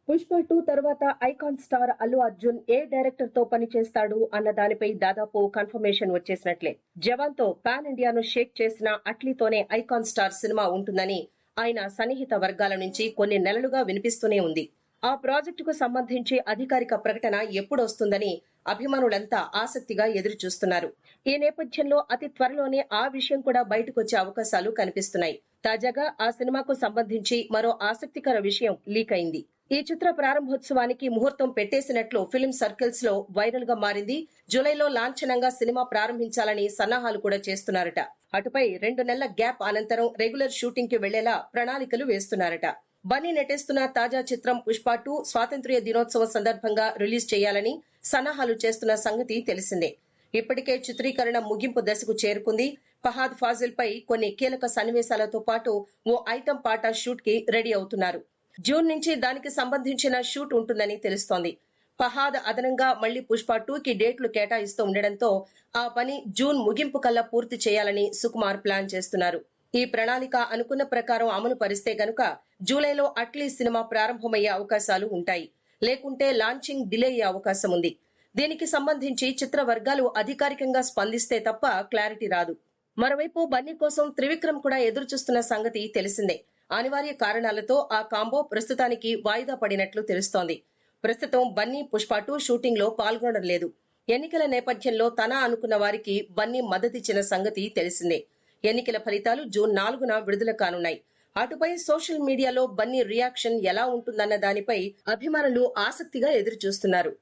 పుష్ప 2 తర్వాత icon star Allu Arjun ఏ director తో పనిచేస్తాడు అన్న దానిపై దాదాపు కన్ఫర్మేషన్ వచ్చేసినట్లే. జవాన్ తో పాన్ ఇండియాను షేక్ చేసిన అట్లీతోనే ఐకాన్ స్టార్ సినిమా ఉంటుందని ఆయన సన్నిహిత వర్గాల నుంచి కొన్ని నెలలుగా వినిపిస్తూనే ఉంది. ఆ ప్రాజెక్టుకు సంబంధించి అధికారిక ప్రకటన ఎప్పుడొస్తుందని అభిమానులంతా ఆసక్తిగా ఎదురు చూస్తున్నారు. ఈ నేపథ్యంలో అతి త్వరలోనే ఆ విషయం కూడా బయటకొచ్చే అవకాశాలు కనిపిస్తున్నాయి. తాజాగా ఆ సినిమాకు సంబంధించి మరో ఆసక్తికర విషయం లీక్ అయింది. ఈ చిత్ర ప్రారంభోత్సవానికి ముహూర్తం పెట్టేసినట్లు ఫిల్మ్ సర్కిల్స్ లో వైరల్ గా మారింది. జూలైలో లాంఛనంగా సినిమా ప్రారంభించాలని సన్నాహాలు కూడా చేస్తున్నారట. అటుపై 2 నెలల గ్యాప్ అనంతరం రెగ్యులర్ షూటింగ్ కి వెళ్లేలా ప్రణాళికలు వేస్తున్నారట. బన్నీ నటిస్తున్న తాజా చిత్రం పుష్ప 2 స్వాతంత్ర్య దినోత్సవం సందర్భంగా రిలీజ్ చేయాలని సన్నాహాలు చేస్తున్న సంగతి తెలిసిందే. ఇప్పటికే చిత్రీకరణ ముగింపు దశకు చేరుకుంది. ఫహాద్ ఫాజిల్ పై కొన్ని కీలక సన్నివేశాలతో పాటు ఓ ఐటెం పాట షూట్ కి రెడీ అవుతున్నారు. జూన్ నుంచి దానికి సంబంధించిన షూట్ ఉంటుందని తెలుస్తోంది. ఫహాద్ అదనంగా మళ్లీ పుష్ప 2 కి డేట్లు కేటాయిస్తూ ఉండడంతో ఆ పని జూన్ ముగింపు కల్లా పూర్తి చేయాలని సుకుమార్ ప్లాన్ చేస్తున్నారు. ఈ ప్రణాళిక అనుకున్న ప్రకారం అమలు పరిస్తే గనుక జూలైలో అట్లీ సినిమా ప్రారంభమయ్యే అవకాశాలు ఉంటాయి. లేకుంటే లాంచింగ్ డిలే అయ్యే అవకాశం ఉంది. దీనికి సంబంధించి చిత్ర వర్గాలు అధికారికంగా స్పందిస్తే తప్ప క్లారిటీ రాదు. మరోవైపు బన్నీ కోసం త్రివిక్రమ్ కూడా ఎదురుచూస్తున్న సంగతి తెలిసిందే. అనివార్య కారణాలతో ఆ కాంబో ప్రస్తుతానికి వాయిదా పడినట్లు తెలుస్తోంది. ప్రస్తుతం బన్నీ పుష్ప 2 షూటింగ్ లో పాల్గొనడం లేదు. ఎన్నికల నేపథ్యంలో తన అనుకున్న వారికి బన్నీ మద్దతిచ్చిన సంగతి తెలిసిందే. ఎన్నికల ఫలితాలు జూన్ 4న విడుదల కానున్నాయి. అటుపై సోషల్ మీడియాలో బన్నీ రియాక్షన్ ఎలా ఉంటుందన్న దానిపై అభిమానులు ఆసక్తిగా ఎదురుచూస్తున్నారు.